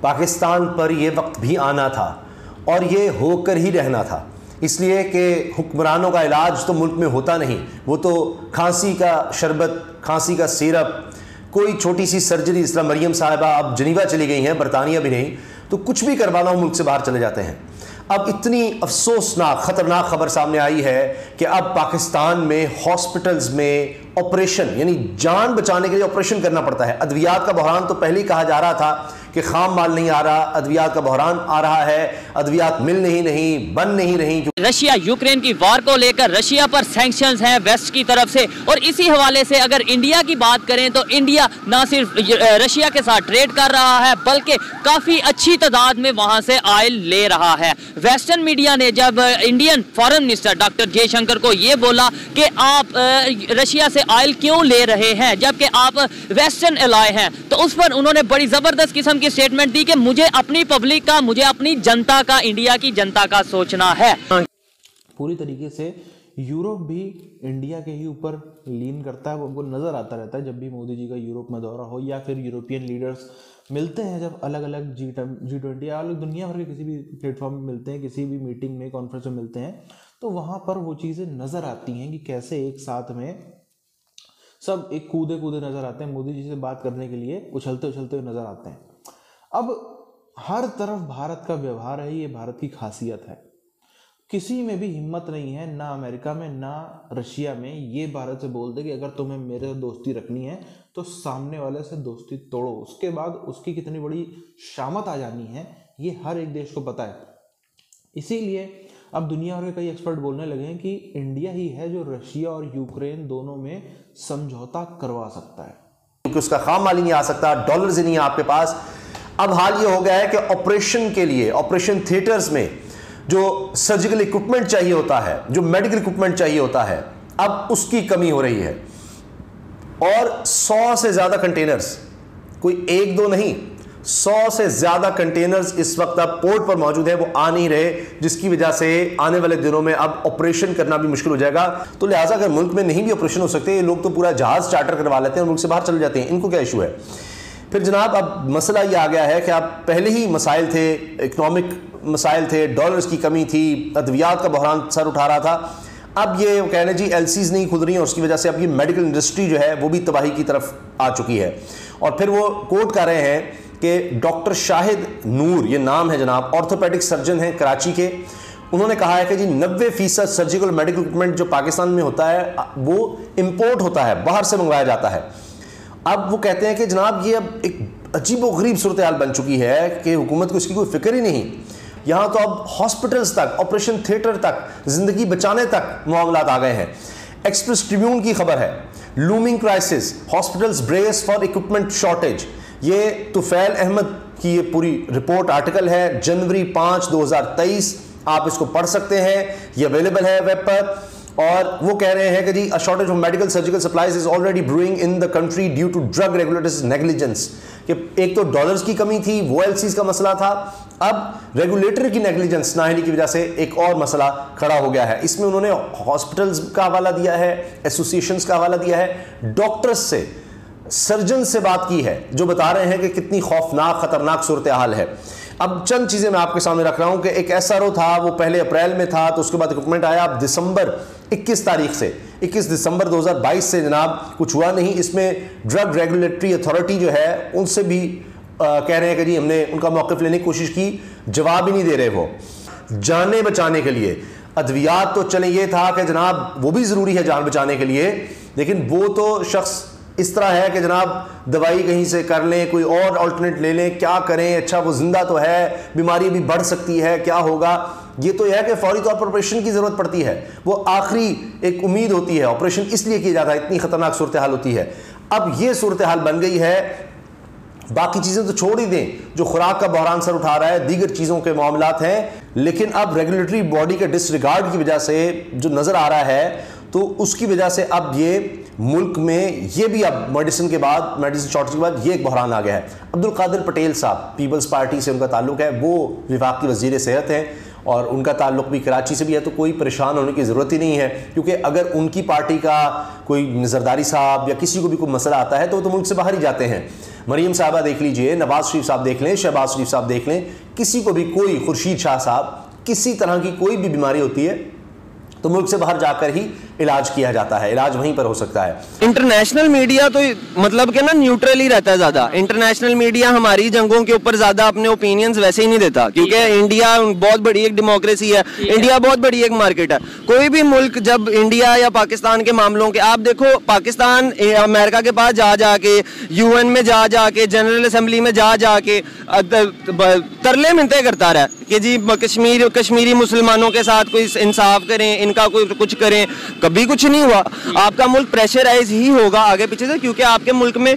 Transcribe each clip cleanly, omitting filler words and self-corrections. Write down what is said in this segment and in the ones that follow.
पाकिस्तान पर यह वक्त भी आना था और ये होकर ही रहना था, इसलिए कि हुक्मरानों का इलाज तो मुल्क में होता नहीं, वो तो खांसी का शरबत, खांसी का सिरप, कोई छोटी सी सर्जरी, इस तरह मरियम साहिबा अब जनीवा चली गई हैं, बरतानिया भी नहीं, तो कुछ भी करवाना हो मुल्क से बाहर चले जाते हैं। अब इतनी अफसोसनाक ख़तरनाक खबर सामने आई है कि अब पाकिस्तान में हॉस्पिटल्स में ऑपरेशन, यानी जान बचाने के लिए ऑपरेशन करना पड़ता है। अद्वियात का बहरान तो पहले ही कहा जा रहा था कि खाम माल नहीं आ रहा, अद्वियात का बहरान आ रहा है, अद्वियात मिल नहीं, बन नहीं रही। रशिया यूक्रेन की वार को लेकर रशिया पर सैंक्शंस हैं वेस्ट की तरफ से, और इसी हवाले से अगर इंडिया की बात करें तो इंडिया ना सिर्फ रशिया के साथ ट्रेड कर रहा है बल्कि काफ़ी अच्छी तादाद में वहां से ऑयल ले रहा है। वेस्टर्न मीडिया ने जब Indian foreign minister doctor Jaishankar को ये बोला कि आप रशिया से ऑयल क्यों ले रहे हैं जबकि आप वेस्टर्न एलाय हैं, तो उस पर उन्होंने बड़ी ज़बरदस्त किस्म की स्टेटमेंट दी कि मुझे अपनी पब्लिक का, मुझे अपनी जनता का, इंडिया की जनता का सोचना है। पूरी तरीके से यूरोप भी इंडिया के ही ऊपर लीन करता है, वो हमको नज़र आता रहता है जब भी मोदी जी का यूरोप में दौरा हो या फिर यूरोपियन लीडर्स मिलते हैं, जब अलग अलग G20 या अलग दुनिया भर के किसी भी प्लेटफॉर्म में मिलते हैं, किसी भी मीटिंग में, कॉन्फ्रेंस में मिलते हैं, तो वहाँ पर वो चीज़ें नज़र आती हैं कि कैसे एक साथ में सब एक कूदे नज़र आते हैं, मोदी जी से बात करने के लिए उछलते हुए नज़र आते हैं। अब हर तरफ भारत का व्यवहार है, ये भारत की खासियत है। किसी में भी हिम्मत नहीं है, ना अमेरिका में ना रशिया में, ये भारत से बोल दे कि अगर तुम्हें मेरे से दोस्ती रखनी है तो सामने वाले से दोस्ती तोड़ो। उसके बाद उसकी कितनी बड़ी शामत आ जानी है ये हर एक देश को पता है। इसीलिए अब दुनिया भर के कई एक्सपर्ट बोलने लगे हैं कि इंडिया ही है जो रशिया और यूक्रेन दोनों में समझौता करवा सकता है, क्योंकि उसका खाम माल ही नहीं आ सकता, डॉलर्स ही नहीं है आपके पास। अब हाल ये हो गया है कि ऑपरेशन के लिए, ऑपरेशन थिएटर्स में जो सर्जिकल इक्विपमेंट चाहिए होता है, जो मेडिकल इक्विपमेंट चाहिए होता है, अब उसकी कमी हो रही है। और 100 से ज़्यादा कंटेनर्स, कोई एक दो नहीं, 100 से ज़्यादा कंटेनर्स इस वक्त अब पोर्ट पर मौजूद है, वो आ नहीं रहे, जिसकी वजह से आने वाले दिनों में अब ऑपरेशन करना भी मुश्किल हो जाएगा। तो लिहाजा अगर मुल्क में नहीं भी ऑपरेशन हो सकते, ये लोग तो पूरा जहाज़ चार्टर करवा लेते हैं और मुल्क से बाहर चले जाते हैं, इनको क्या इशू है। फिर जनाब अब मसला ये आ गया है कि अब पहले ही मसाइल थे, इकनॉमिक मसाइल थे, डॉलर्स की कमी थी, अद्वियात का बहरान सर उठा रहा था। अब ये कहना जी एलसीज नहीं खुल रही हैं, उसकी वजह से अब ये मेडिकल इंडस्ट्री जो है वो भी तबाही की तरफ आ चुकी है। और फिर वो कोट कर रहे हैं कि डॉक्टर शाहिद नूर, ये नाम है जनाब, ऑर्थोपेडिक सर्जन हैं कराची के, उन्होंने कहा है कि जी 90% सर्जिकल मेडिकल इक्विपमेंट जो पाकिस्तान में होता है वो इम्पोर्ट होता है, बाहर से मंगवाया जाता है। अब वो कहते हैं कि जनाब ये अब एक अजीबोगरीब सूरत हाल बन चुकी है कि हुकूमत को इसकी कोई फिक्र ही नहीं। यहाँ तो अब हॉस्पिटल्स तक, ऑपरेशन थिएटर तक, ज़िंदगी बचाने तक मामलात आ गए हैं। एक्सप्रेस ट्रिब्यून की खबर है, looming crisis, hospitals brace for equipment shortage. ये तुफैल अहमद की ये पूरी रिपोर्ट आर्टिकल है, जनवरी 5, 2023, आप इसको पढ़ सकते हैं, ये अवेलेबल है वेब पर। और वो कह रहे हैं कि जी a shortage of medical surgical supplies is already brewing in the country due to drug regulators negligence. कि एक तो डॉलर्स की कमी थी, वो एलसीज का मसला था, अब रेगुलेटर की नेग्लिजेंस, नाअहली की वजह से एक और मसला खड़ा हो गया है। इसमें उन्होंने हॉस्पिटल्स का हवाला दिया है, एसोसिएशंस का हवाला दिया है, डॉक्टर्स से, सर्जन से बात की है, जो बता रहे हैं कि कितनी खौफनाक खतरनाक सूरत हाल है। अब चंद चीज़ें मैं आपके सामने रख रहा हूं कि एक एसआरओ था, वो पहले अप्रैल में था, तो उसके बाद इक्विपमेंट आया। अब दिसंबर 21 तारीख से, 21 दिसंबर 2022 से जनाब कुछ हुआ नहीं। इसमें ड्रग रेगुलेटरी अथॉरिटी जो है उनसे भी कह रहे हैं कि जी हमने उनका मौक़िफ़ लेने की कोशिश की, जवाब ही नहीं दे रहे। वो जाने बचाने के लिए अद्वियात तो चले, ये था कि जनाब वो भी ज़रूरी है जान बचाने के लिए, लेकिन वो तो शख्स इस तरह है कि जनाब दवाई कहीं से कर लें, कोई और अल्टरनेट ले लें, क्या करें, अच्छा वो जिंदा तो है, बीमारी भी बढ़ सकती है, क्या होगा। ये तो यह है कि फौरी तौर पर ऑपरेशन की ज़रूरत पड़ती है, वो आखिरी एक उम्मीद होती है, ऑपरेशन इसलिए किया जाता है, इतनी ख़तरनाक सूरत हाल होती है। अब ये सूरत हाल बन गई है, बाकी चीज़ें तो छोड़ ही दें, जो खुराक का बहरान सर उठा रहा है, दीगर चीज़ों के मामलात हैं, लेकिन अब रेगुलेटरी बॉडी के डिसरिगार्ड की वजह से जो नज़र आ रहा है, तो उसकी वजह से अब ये मुल्क में ये भी अब मेडिसिन के बाद, मेडिसिन शॉर्टेज के बाद ये एक बहरान आ गया है। अब्दुल कादिर पटेल साहब, पीपल्स पार्टी से उनका ताल्लुक है, वो विभाग की वज़ीर सेहत हैं और उनका ताल्लुक भी कराची से भी है, तो कोई परेशान होने की ज़रूरत ही नहीं है, क्योंकि अगर उनकी पार्टी का कोई जरदारी साहब या किसी को भी कोई मसला आता है तो वो तो मुल्क से बाहर ही जाते हैं। मरीम साहबा देख लीजिए, नवाज शरीफ साहब देख लें, शहबाज शरीफ साहब देख लें, किसी को भी कोई, खुर्शीद शाह साहब, किसी तरह की कोई भी बीमारी होती है तो मुल्क से बाहर जाकर ही इलाज किया जाता है, इलाज वहीं पर हो सकता है। इंटरनेशनल मीडिया तो मतलब कि ना न्यूट्रल ही रहता है ज्यादा। इंटरनेशनल मीडिया हमारी जंगों के ऊपर ज्यादा अपने ओपिनियंस वैसे ही नहीं देता, क्योंकि इंडिया बहुत बड़ी एक डेमोक्रेसी है, इंडिया बहुत बड़ी एक मार्केट है। कोई भी मुल्क जब इंडिया या पाकिस्तान के मामलों के, आप देखो पाकिस्तान अमेरिका के पास जा जाके, यूएन में जा जाके, जनरल असेंबली में जा जाके तरले मिनते करता रहा कि जी कश्मीरी मुसलमानों के साथ कोई इंसाफ करें, इनका कोई कुछ करें, कभी कुछ नहीं हुआ। आपका मुल्क प्रेशराइज ही होगा आगे पीछे से, क्योंकि आपके मुल्क में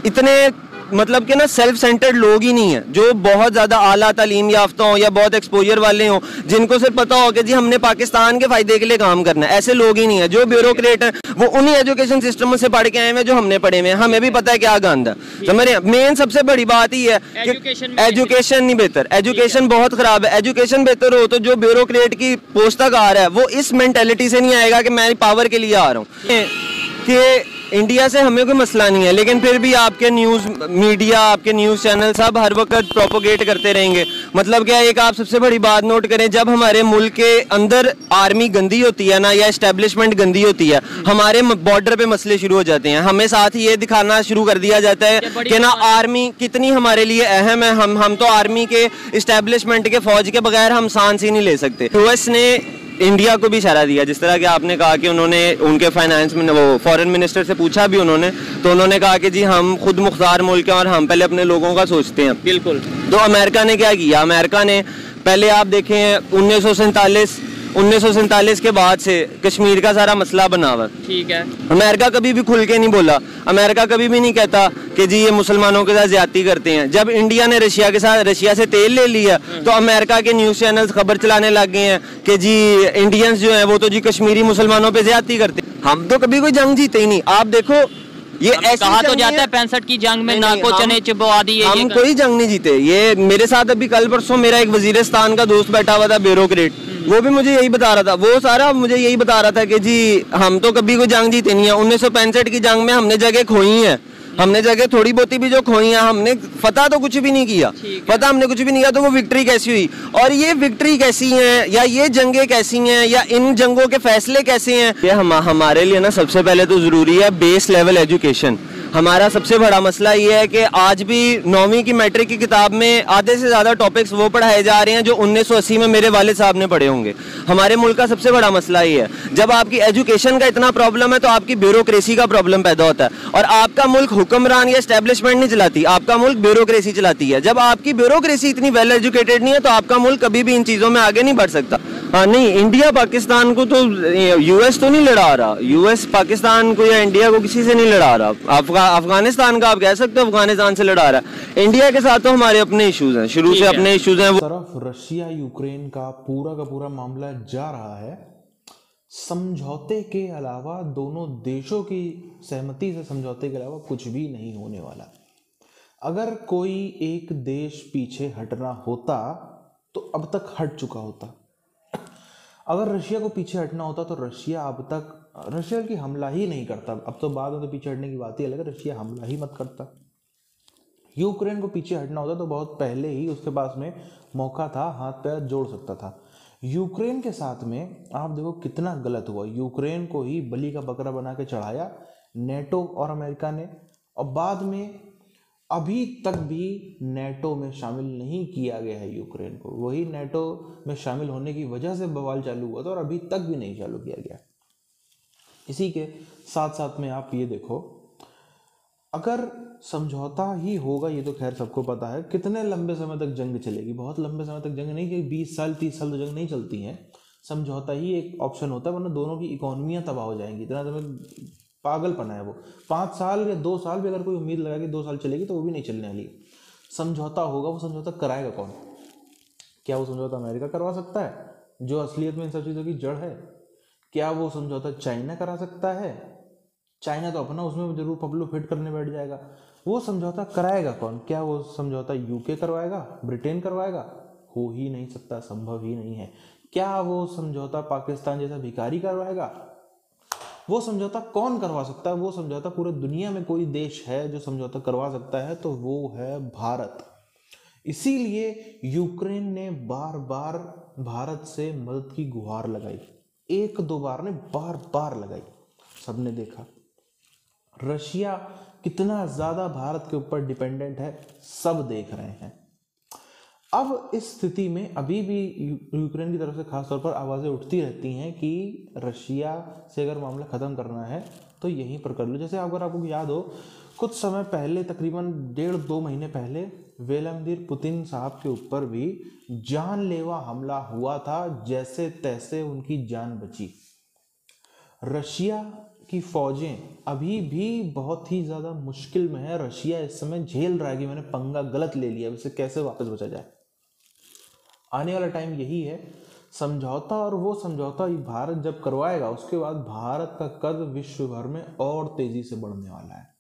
इतने मतलब कि ना सेल्फ सेंटर्ड लोग ही नहीं है जो बहुत ज़्यादा आला तालीम याफ्ता हों या बहुत एक्सपोजर वाले हों, जिनको सिर्फ पता हो कि जी हमने पाकिस्तान के फ़ायदे के लिए काम करना है। ऐसे लोग ही नहीं है। जो ब्यूरोक्रेट हैं वो उन्हीं एजुकेशन सिस्टम से पढ़ के आए हैं जो हमने पढ़े हुए हैं। हमें भी पता है क्या गंद है, समझ रहे हैं। मेन सबसे बड़ी बात ही है कि एजुकेशन नहीं बेहतर, एजुकेशन बहुत ख़राब है। एजुकेशन बेहतर हो तो जो ब्यूरोक्रेट की पोस्ट तक आ रहा है वो इस मेंटेलिटी से नहीं आएगा कि मैं पावर के लिए आ रहा हूँ। कि इंडिया से हमें कोई मसला नहीं है, लेकिन फिर भी आपके न्यूज़ मीडिया, आपके न्यूज़ चैनल सब हर वक्त प्रोपोगेट करते रहेंगे। मतलब क्या, एक आप सबसे बड़ी बात नोट करें, जब हमारे मुल्क के अंदर आर्मी गंदी होती है ना, या एस्टेब्लिशमेंट गंदी होती है, हमारे बॉर्डर पे मसले शुरू हो जाते हैं। हमें साथ ही ये दिखाना शुरू कर दिया जाता है कि ना आर्मी कितनी हमारे लिए अहम है। हम तो आर्मी के एस्टेब्लिशमेंट के फौज के बगैर हम सांस ही नहीं ले सकते। यूएस ने इंडिया को भी इशारा दिया, जिस तरह कि आपने कहा कि उन्होंने उनके फाइनेंस में वो फॉरेन मिनिस्टर से पूछा भी उन्होंने, तो उन्होंने कहा कि जी हम खुद मुख्तार मुल्क हैं और हम पहले अपने लोगों का सोचते हैं। बिल्कुल। तो अमेरिका ने क्या किया, अमेरिका ने पहले आप देखें 1947 के बाद से कश्मीर का सारा मसला बना हुआ। ठीक है। अमेरिका कभी भी खुल के नहीं बोला, अमेरिका कभी भी नहीं कहता कि जी ये मुसलमानों के साथ ज्यादती करते हैं। जब इंडिया ने रशिया से तेल ले लिया तो अमेरिका के न्यूज़ चैनल्स खबर चलाने लग गए हैं कि जी इंडियंस जो हैं वो तो जी कश्मीरी मुसलमानों पे ज्यादती करते हैं। हम तो कभी कोई जंग जीते ही नहीं। आप देखो ये कहा तो जाता है 65 की जंग में नाको चने चबवा दिए, हम कोई जंग नहीं जीते। ये मेरे साथ अभी कल परसों मेरा एक वजीरिस्तान का दोस्त बैठा हुआ था, ब्यूरोक्रेट, वो भी मुझे यही बता रहा था, वो सारा मुझे यही बता रहा था कि जी हम तो कभी कोई जंग जीते नहीं है। 1965 की जंग में हमने जगह खोई है, हमने जगह थोड़ी बहुती भी जो खोई है, हमने फतह तो कुछ भी नहीं किया, फतह हमने कुछ भी नहीं किया। तो वो विक्ट्री कैसी हुई, और ये विक्ट्री कैसी है, या ये जंगें कैसी हैं, या इन जंगों के फैसले कैसे हैं, ये हमारे लिए ना सबसे पहले तो जरूरी है बेस लेवल एजुकेशन। हमारा सबसे बड़ा मसला ये है कि आज भी 9वीं की मैट्रिक की किताब में आधे से ज़्यादा टॉपिक्स वो पढ़ाए जा रहे हैं जो 1980 में मेरे वालिद साहब ने पढ़े होंगे। हमारे मुल्क का सबसे बड़ा मसला ये है, जब आपकी एजुकेशन का इतना प्रॉब्लम है तो आपकी ब्यूरोक्रेसी का प्रॉब्लम पैदा होता है। और आपका मुल्क हुक्मरान या एस्टेब्लिशमेंट नहीं चलाती, आपका मुल्क ब्यूरोक्रेसी चलाती है। जब आपकी ब्यूरोक्रेसी इतनी वेल एजुकेटेड नहीं है तो आपका मुल्क कभी भी इन चीज़ों में आगे नहीं बढ़ सकता। हाँ नहीं, इंडिया पाकिस्तान को तो यूएस तो नहीं लड़ा रहा, यूएस पाकिस्तान को या इंडिया को किसी से नहीं लड़ा रहा। अफगानिस्तान का आप कह सकते हो अफगानिस्तान से लड़ा रहा है। इंडिया के साथ तो हमारे अपने इश्यूज हैं, शुरू से अपने इश्यूज हैं। तरफ रशिया यूक्रेन का पूरा मामला जा रहा है, समझौते के अलावा, दोनों देशों की सहमति से समझौते के अलावा कुछ भी नहीं होने वाला। अगर कोई एक देश पीछे हटना होता तो अब तक हट चुका होता। अगर रशिया को पीछे हटना होता तो रशिया अब तक, रशिया की हमला ही नहीं करता। अब तो बाद में तो पीछे हटने की बात ही अलग है, रशिया हमला ही मत करता। यूक्रेन को पीछे हटना होता तो बहुत पहले ही उसके पास में मौका था, हाथ पैर जोड़ सकता था। यूक्रेन के साथ में आप देखो कितना गलत हुआ। यूक्रेन को ही बलि का बकरा बना के चढ़ाया नेटो और अमेरिका ने, और बाद में अभी तक भी नेटो में शामिल नहीं किया गया है यूक्रेन को। वही नेटो में शामिल होने की वजह से बवाल चालू हुआ था और अभी तक भी नहीं चालू किया गया। इसी के साथ साथ में आप ये देखो, अगर समझौता ही होगा, ये तो खैर सबको पता है, कितने लंबे समय तक जंग चलेगी। बहुत लंबे समय तक जंग नहीं, कि 20 साल 30 साल तो जंग नहीं चलती हैं। समझौता ही एक ऑप्शन होता है, वरना दोनों की इकोनॉमियाँ तबाह हो जाएंगी। इतना समय पागलपना है वो। 5 साल या 2 साल भी अगर कोई उम्मीद लगा कि 2 साल चलेगी तो वो भी नहीं चलने वाली। समझौता होगा, वो समझौता कराएगा कौन? क्या वो समझौता अमेरिका करवा सकता है, जो असलियत में इन सब चीज़ों की जड़ है? क्या वो समझौता चाइना करा सकता है? चाइना तो अपना उसमें जरूर पपलू फिट करने बैठ जाएगा। वो समझौता कराएगा कौन? क्या वो समझौता यूके करवाएगा, ब्रिटेन करवाएगा? हो ही नहीं सकता, संभव ही नहीं है। क्या वो समझौता पाकिस्तान जैसा भिखारी करवाएगा? वो समझौता कौन करवा सकता है? वो समझौता पूरे दुनिया में कोई देश है जो समझौता करवा सकता है तो वो है भारत। इसीलिए यूक्रेन ने बार बार भारत से मदद की गुहार लगाई, एक दो बार ने, बार बार लगाई। सबने देखा रशिया कितना ज्यादा भारत के ऊपर डिपेंडेंट है, सब देख रहे हैं। अब इस स्थिति में अभी भी यूक्रेन की तरफ से खास तौर पर आवाजें उठती रहती हैं कि रशिया से अगर मामला खत्म करना है तो यहीं पर कर लो। जैसे अगर आपको याद हो, कुछ समय पहले, तकरीबन 1.5-2 महीने पहले, व्लादिमीर पुतिन साहब के ऊपर भी जानलेवा हमला हुआ था, जैसे तैसे उनकी जान बची। रशिया की फौजें अभी भी बहुत ही ज़्यादा मुश्किल में है। रशिया इस समय झेल रहा है कि मैंने पंगा गलत ले लिया, इसे कैसे वापस बचा जाए। आने वाला टाइम यही है समझौता, और वो समझौता भारत जब करवाएगा उसके बाद भारत का कद विश्व भर में और तेजी से बढ़ने वाला है।